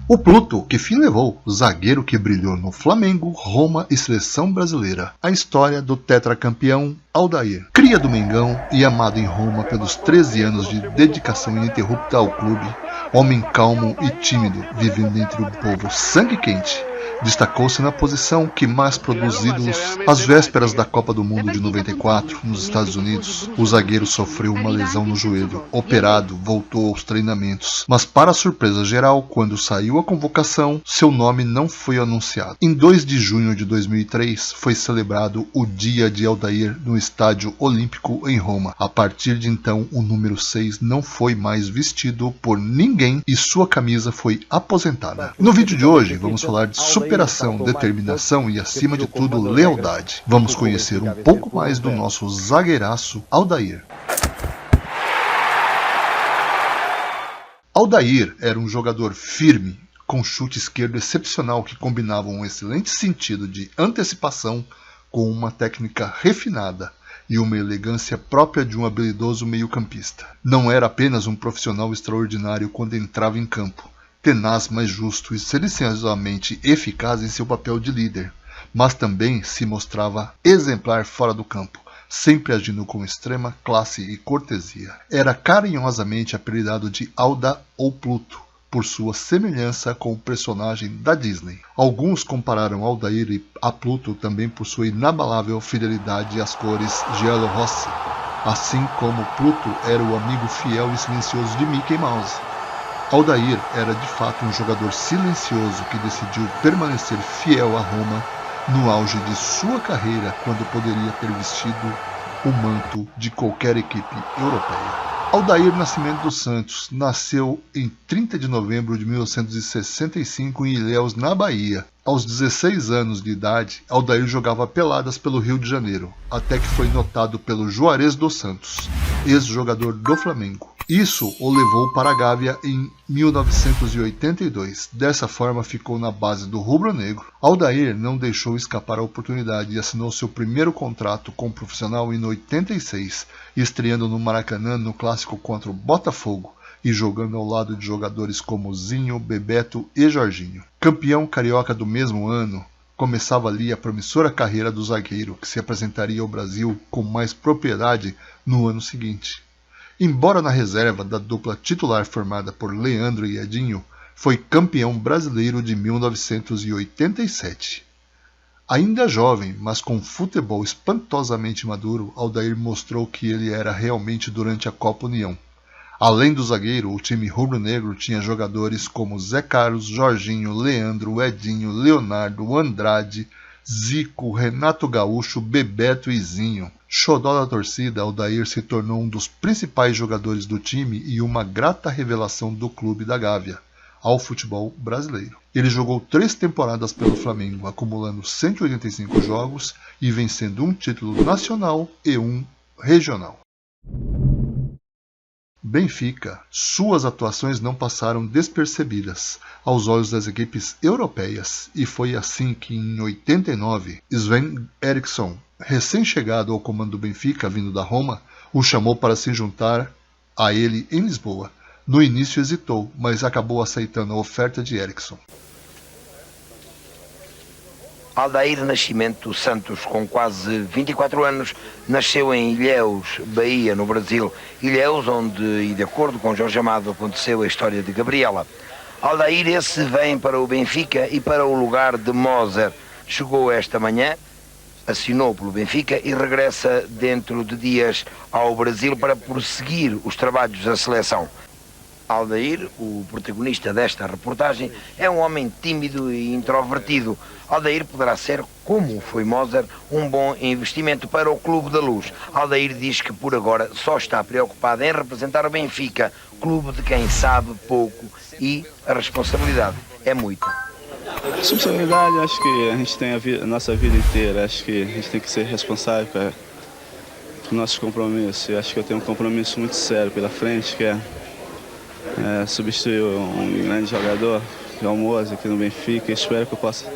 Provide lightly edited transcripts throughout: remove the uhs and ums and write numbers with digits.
O Pluto, que fim levou, zagueiro que brilhou no Flamengo, Roma e seleção brasileira. A história do tetracampeão Aldair. Cria do Mengão e amado em Roma pelos 13 anos de dedicação ininterrupta ao clube, homem calmo e tímido, vivendo entre o povo sangue quente. Destacou-se na posição que mais produz ídolos. Às vésperas da Copa do Mundo de 94, nos Estados Unidos, o zagueiro sofreu uma lesão no joelho. Operado, voltou aos treinamentos. Mas para surpresa geral, quando saiu a convocação, seu nome não foi anunciado. Em 2 de junho de 2003, foi celebrado o Dia de Aldair no Estádio Olímpico em Roma. A partir de então, o número 6 não foi mais vestido por ninguém e sua camisa foi aposentada. No vídeo de hoje, vamos falar de superação, determinação e, acima de tudo, lealdade. Vamos conhecer um pouco mais do nosso zagueiraço Aldair. Aldair era um jogador firme, com chute esquerdo excepcional que combinava um excelente sentido de antecipação com uma técnica refinada e uma elegância própria de um habilidoso meio-campista. Não era apenas um profissional extraordinário quando entrava em campo, tenaz, mas justo e silenciosamente eficaz em seu papel de líder, mas também se mostrava exemplar fora do campo, sempre agindo com extrema classe e cortesia. Era carinhosamente apelidado de Alda ou Pluto, por sua semelhança com o personagem da Disney. Alguns compararam Aldair a Pluto também por sua inabalável fidelidade às cores Giallo Rossi, assim como Pluto era o amigo fiel e silencioso de Mickey Mouse. Aldair era de fato um jogador silencioso que decidiu permanecer fiel a Roma no auge de sua carreira, quando poderia ter vestido o manto de qualquer equipe europeia. Aldair Nascimento dos Santos nasceu em 30 de novembro de 1965 em Ilhéus, na Bahia. Aos 16 anos de idade, Aldair jogava peladas pelo Rio de Janeiro, até que foi notado pelo Juarez dos Santos, ex-jogador do Flamengo. Isso o levou para a Gávea em 1982. Dessa forma ficou na base do rubro-negro. Aldair não deixou escapar a oportunidade e assinou seu primeiro contrato como profissional em 86, estreando no Maracanã no clássico contra o Botafogo e jogando ao lado de jogadores como Zinho, Bebeto e Jorginho. Campeão carioca do mesmo ano, começava ali a promissora carreira do zagueiro, que se apresentaria ao Brasil com mais propriedade no ano seguinte. Embora na reserva da dupla titular formada por Leandro e Edinho, foi campeão brasileiro de 1987. Ainda jovem, mas com futebol espantosamente maduro, Aldair mostrou que ele era realmente durante a Copa União. Além do zagueiro, o time rubro-negro tinha jogadores como Zé Carlos, Jorginho, Leandro, Edinho, Leonardo, Andrade, Zico, Renato Gaúcho, Bebeto e Zinho. Xodó da torcida, Aldair se tornou um dos principais jogadores do time e uma grata revelação do clube da Gávea ao futebol brasileiro. Ele jogou 3 temporadas pelo Flamengo, acumulando 185 jogos e vencendo um título nacional e um regional. Benfica. Suas atuações não passaram despercebidas aos olhos das equipes europeias, e foi assim que em 89, Sven Eriksson, recém-chegado ao comando do Benfica vindo da Roma, o chamou para se juntar a ele em Lisboa. No início hesitou, mas acabou aceitando a oferta de Eriksson. Aldair Nascimento dos Santos, com quase 24 anos, nasceu em Ilhéus, Bahia, no Brasil. Ilhéus, onde, e de acordo com Jorge Amado, aconteceu a história de Gabriela. Aldair esse vem para o Benfica e para o lugar de Moser. Chegou esta manhã, assinou pelo Benfica e regressa dentro de dias ao Brasil para prosseguir os trabalhos da seleção. Aldair, o protagonista desta reportagem, é um homem tímido e introvertido. Aldair poderá ser, como foi Moser, um bom investimento para o Clube da Luz. Aldair diz que por agora só está preocupado em representar o Benfica, clube de quem sabe pouco, e a responsabilidade é muita. Responsabilidade, acho que a gente tem a nossa vida inteira. Acho que a gente tem que ser responsável com o nosso compromisso. Eu acho que eu tenho um compromisso muito sério pela frente, que é substituir um grande jogador, que é o Moser, aqui no Benfica. Espero que eu possa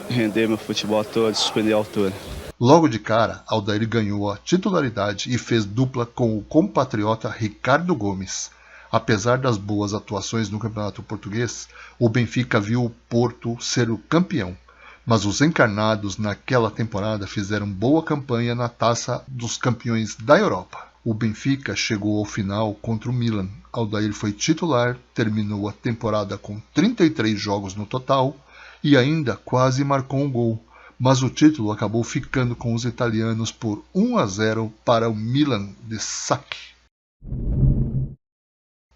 render meu futebol todo, suspender a altura. Logo de cara, Aldair ganhou a titularidade e fez dupla com o compatriota Ricardo Gomes. Apesar das boas atuações no campeonato português, o Benfica viu o Porto ser o campeão, mas os encarnados naquela temporada fizeram boa campanha na Taça dos Campeões da Europa. O Benfica chegou ao final contra o Milan. Aldair foi titular, terminou a temporada com 33 jogos no total e ainda quase marcou um gol, mas o título acabou ficando com os italianos por 1-0 para o Milan de Sacchi.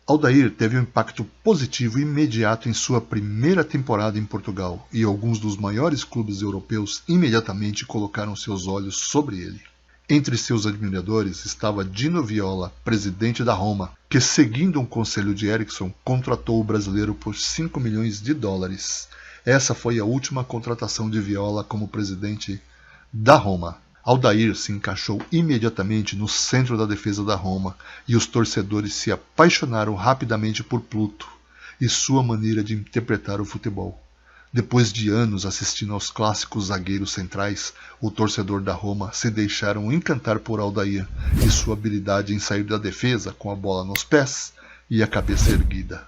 Aldair teve um impacto positivo imediato em sua primeira temporada em Portugal e alguns dos maiores clubes europeus imediatamente colocaram seus olhos sobre ele. Entre seus admiradores estava Dino Viola, presidente da Roma, que, seguindo um conselho de Eriksson, contratou o brasileiro por $5 milhões. Essa foi a última contratação de Viola como presidente da Roma. Aldair se encaixou imediatamente no centro da defesa da Roma e os torcedores se apaixonaram rapidamente por Pluto e sua maneira de interpretar o futebol. Depois de anos assistindo aos clássicos zagueiros centrais, o torcedor da Roma se deixaram encantar por Aldair e sua habilidade em sair da defesa com a bola nos pés e a cabeça erguida.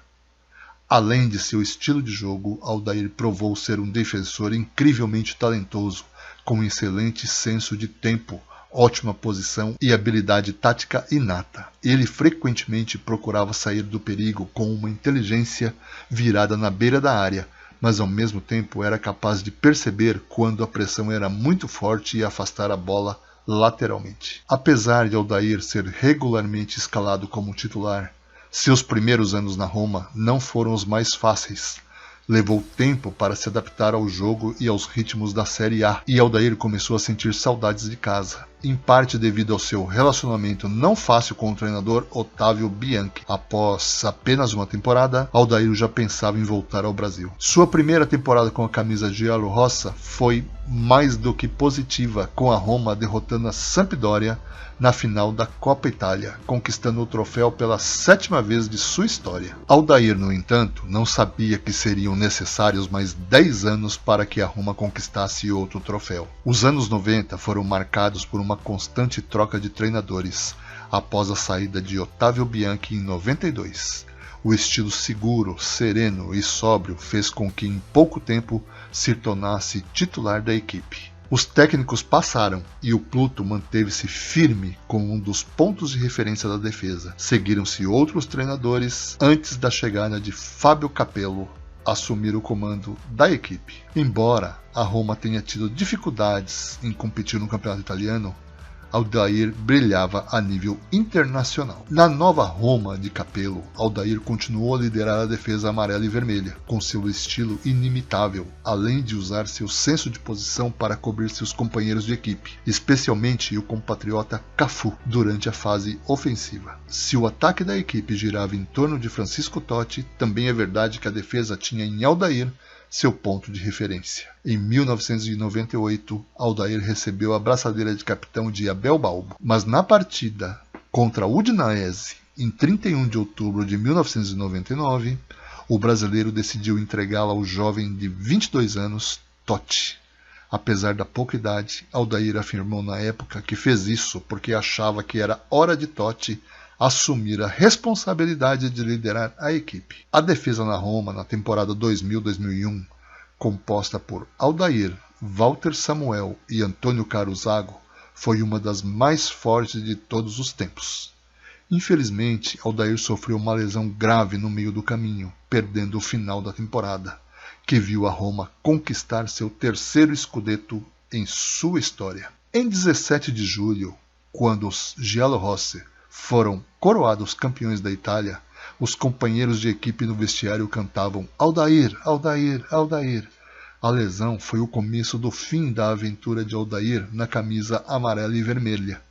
Além de seu estilo de jogo, Aldair provou ser um defensor incrivelmente talentoso, com excelente senso de tempo, ótima posição e habilidade tática inata. Ele frequentemente procurava sair do perigo com uma inteligência virada na beira da área, mas ao mesmo tempo era capaz de perceber quando a pressão era muito forte e afastar a bola lateralmente. Apesar de Aldair ser regularmente escalado como titular, seus primeiros anos na Roma não foram os mais fáceis. Levou tempo para se adaptar ao jogo e aos ritmos da Série A, e Aldair começou a sentir saudades de casa, em parte devido ao seu relacionamento não fácil com o treinador Ottavio Bianchi. Após apenas uma temporada, Aldair já pensava em voltar ao Brasil. Sua primeira temporada com a camisa giallo-rossa foi mais do que positiva, com a Roma derrotando a Sampdoria na final da Copa Itália, conquistando o troféu pela 7ª vez de sua história. Aldair, no entanto, não sabia que seriam necessários mais 10 anos para que a Roma conquistasse outro troféu. Os anos 90 foram marcados por uma constante troca de treinadores, após a saída de Ottavio Bianchi em 92. O estilo seguro, sereno e sóbrio fez com que em pouco tempo se tornasse titular da equipe. Os técnicos passaram e o Pluto manteve-se firme como um dos pontos de referência da defesa. Seguiram-se outros treinadores antes da chegada de Fábio Capello assumir o comando da equipe. Embora a Roma tenha tido dificuldades em competir no campeonato italiano, Aldair brilhava a nível internacional. Na nova Roma de Capello, Aldair continuou a liderar a defesa amarela e vermelha, com seu estilo inimitável, além de usar seu senso de posição para cobrir seus companheiros de equipe, especialmente o compatriota Cafu, durante a fase ofensiva. Se o ataque da equipe girava em torno de Francisco Totti, também é verdade que a defesa tinha em Aldair seu ponto de referência. Em 1998, Aldair recebeu a braçadeira de capitão de Abel Balbo, mas na partida contra o Udinese, em 31 de outubro de 1999, o brasileiro decidiu entregá-la ao jovem de 22 anos, Totti. Apesar da pouca idade, Aldair afirmou na época que fez isso porque achava que era hora de Totti assumir a responsabilidade de liderar a equipe. A defesa na Roma na temporada 2000-2001, composta por Aldair, Walter Samuel e Antônio Carlos Zago, foi uma das mais fortes de todos os tempos. Infelizmente, Aldair sofreu uma lesão grave no meio do caminho, perdendo o final da temporada, que viu a Roma conquistar seu 3º scudetto em sua história. Em 17 de julho, quando os giallorossi foram coroados campeões da Itália, os companheiros de equipe no vestiário cantavam Aldair, Aldair, Aldair. A lesão foi o começo do fim da aventura de Aldair na camisa amarela e vermelha,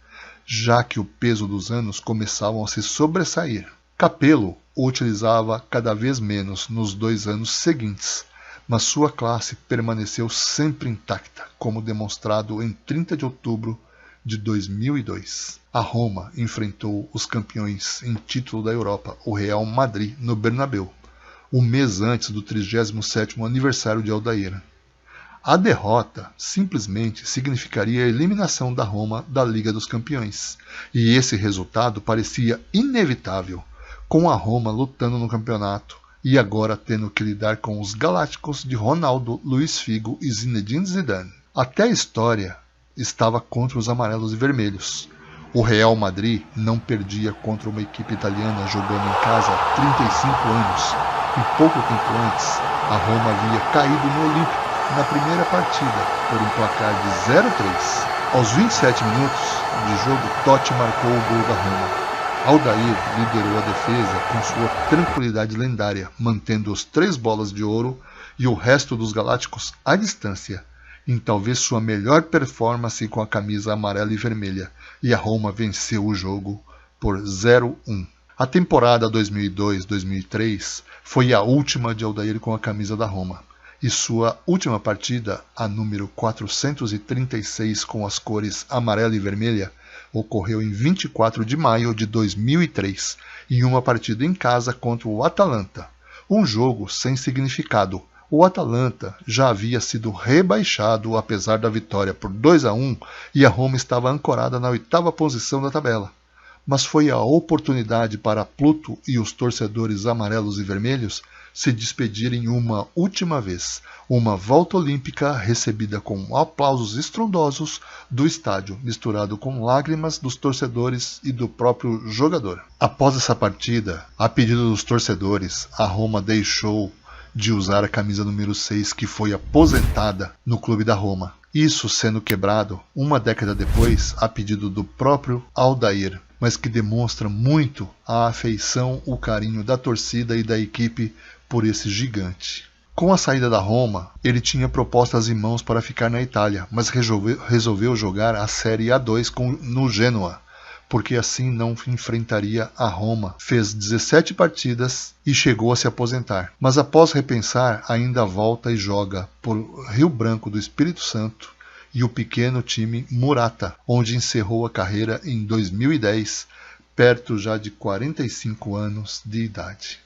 já que o peso dos anos começavam a se sobressair. Capello o utilizava cada vez menos nos 2 anos seguintes, mas sua classe permaneceu sempre intacta, como demonstrado em 30 de outubro de 2002. A Roma enfrentou os campeões em título da Europa, o Real Madrid, no Bernabéu, um mês antes do 37º aniversário de Aldair. A derrota simplesmente significaria a eliminação da Roma da Liga dos Campeões, e esse resultado parecia inevitável, com a Roma lutando no campeonato e agora tendo que lidar com os galácticos de Ronaldo, Luís Figo e Zinedine Zidane. Até a história estava contra os amarelos e vermelhos. O Real Madrid não perdia contra uma equipe italiana jogando em casa há 35 anos, e pouco tempo antes a Roma havia caído no Olímpico na primeira partida por um placar de 0-3. Aos 27 minutos de jogo, Totti marcou o gol da Roma. Aldair liderou a defesa com sua tranquilidade lendária, mantendo os 3 bolas de ouro e o resto dos galácticos à distância, em talvez sua melhor performance com a camisa amarela e vermelha, e a Roma venceu o jogo por 0-1. A temporada 2002-2003 foi a última de Aldair com a camisa da Roma, e sua última partida, a número 436 com as cores amarela e vermelha, ocorreu em 24 de maio de 2003, em uma partida em casa contra o Atalanta. Um jogo sem significado. O Atalanta já havia sido rebaixado apesar da vitória por 2-1 e a Roma estava ancorada na 8ª posição da tabela. Mas foi a oportunidade para Pluto e os torcedores amarelos e vermelhos se despedirem uma última vez, uma volta olímpica recebida com aplausos estrondosos do estádio, misturado com lágrimas dos torcedores e do próprio jogador. Após essa partida, a pedido dos torcedores, a Roma deixou de usar a camisa número 6 que foi aposentada no clube da Roma. Isso sendo quebrado uma década depois a pedido do próprio Aldair, mas que demonstra muito a afeição, o carinho da torcida e da equipe por esse gigante. Com a saída da Roma, ele tinha propostas em mãos para ficar na Itália, mas resolveu jogar a Série A2 no Genoa, porque assim não enfrentaria a Roma. Fez 17 partidas e chegou a se aposentar, mas após repensar ainda volta e joga por Rio Branco do Espírito Santo e o pequeno time Murata, onde encerrou a carreira em 2010, perto já de 45 anos de idade.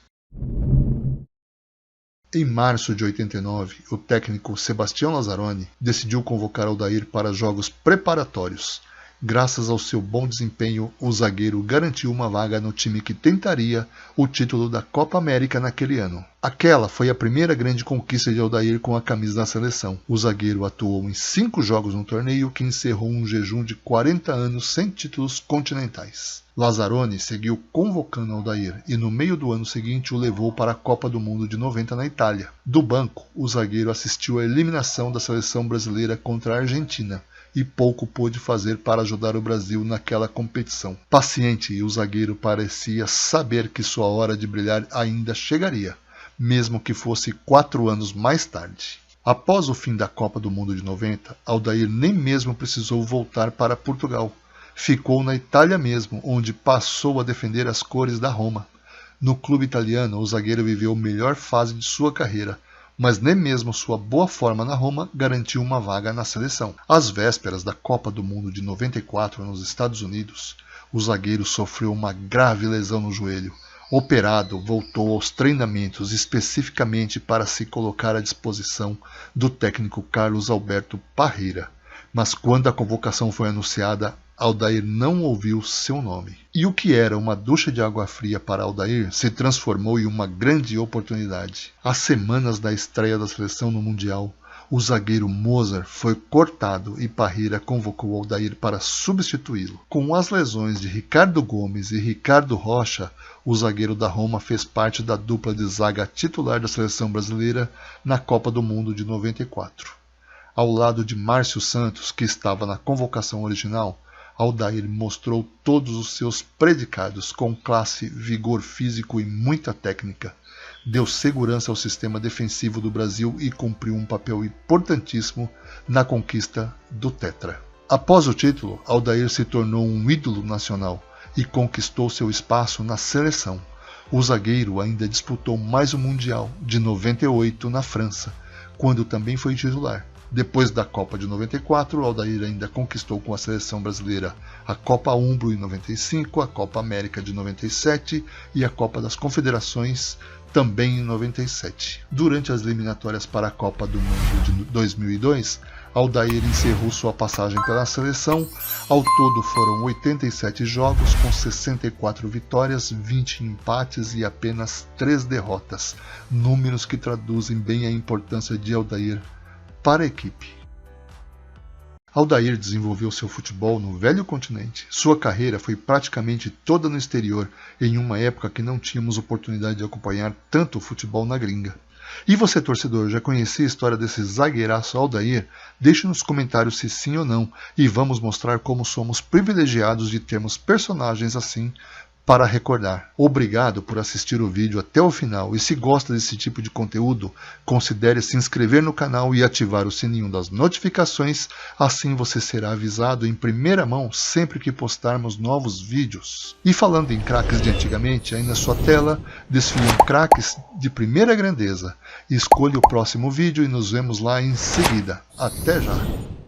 Em março de 89, o técnico Sebastião Lazzaroni decidiu convocar Aldair para jogos preparatórios. Graças ao seu bom desempenho, o zagueiro garantiu uma vaga no time que tentaria o título da Copa América naquele ano. Aquela foi a primeira grande conquista de Aldair com a camisa da seleção. O zagueiro atuou em 5 jogos no torneio, que encerrou um jejum de 40 anos sem títulos continentais. Lazzaroni seguiu convocando Aldair e no meio do ano seguinte o levou para a Copa do Mundo de 90 na Itália. Do banco, o zagueiro assistiu à eliminação da seleção brasileira contra a Argentina e pouco pôde fazer para ajudar o Brasil naquela competição. Paciente, o zagueiro parecia saber que sua hora de brilhar ainda chegaria, mesmo que fosse 4 anos mais tarde. Após o fim da Copa do Mundo de 90, Aldair nem mesmo precisou voltar para Portugal. Ficou na Itália mesmo, onde passou a defender as cores da Roma. No clube italiano, o zagueiro viveu a melhor fase de sua carreira, mas nem mesmo sua boa forma na Roma garantiu uma vaga na seleção. Às vésperas da Copa do Mundo de 94 nos Estados Unidos, o zagueiro sofreu uma grave lesão no joelho. Operado, voltou aos treinamentos especificamente para se colocar à disposição do técnico Carlos Alberto Parreira. Mas quando a convocação foi anunciada, Aldair não ouviu seu nome. E o que era uma ducha de água fria para Aldair se transformou em uma grande oportunidade. Às semanas da estreia da seleção no Mundial, o zagueiro Mozart foi cortado e Parreira convocou Aldair para substituí-lo. Com as lesões de Ricardo Gomes e Ricardo Rocha, o zagueiro da Roma fez parte da dupla de zaga titular da seleção brasileira na Copa do Mundo de 94. Ao lado de Márcio Santos, que estava na convocação original, Aldair mostrou todos os seus predicados com classe, vigor físico e muita técnica. Deu segurança ao sistema defensivo do Brasil e cumpriu um papel importantíssimo na conquista do Tetra. Após o título, Aldair se tornou um ídolo nacional e conquistou seu espaço na seleção. O zagueiro ainda disputou mais um Mundial, de 98 na França, quando também foi titular. Depois da Copa de 94, Aldair ainda conquistou com a seleção brasileira a Copa Umbro em 95, a Copa América de 97 e a Copa das Confederações também em 97. Durante as eliminatórias para a Copa do Mundo de 2002, Aldair encerrou sua passagem pela seleção. Ao todo foram 87 jogos com 64 vitórias, 20 empates e apenas 3 derrotas, números que traduzem bem a importância de Aldair para a equipe. Aldair desenvolveu seu futebol no velho continente. Sua carreira foi praticamente toda no exterior, em uma época que não tínhamos oportunidade de acompanhar tanto o futebol na gringa. E você, torcedor, já conhecia a história desse zagueiraço Aldair? Deixe nos comentários se sim ou não, e vamos mostrar como somos privilegiados de termos personagens assim para recordar. Obrigado por assistir o vídeo até o final, e se gosta desse tipo de conteúdo, considere se inscrever no canal e ativar o sininho das notificações, assim você será avisado em primeira mão sempre que postarmos novos vídeos. E falando em craques de antigamente, aí na sua tela desfilam craques de primeira grandeza. Escolha o próximo vídeo e nos vemos lá em seguida. Até já!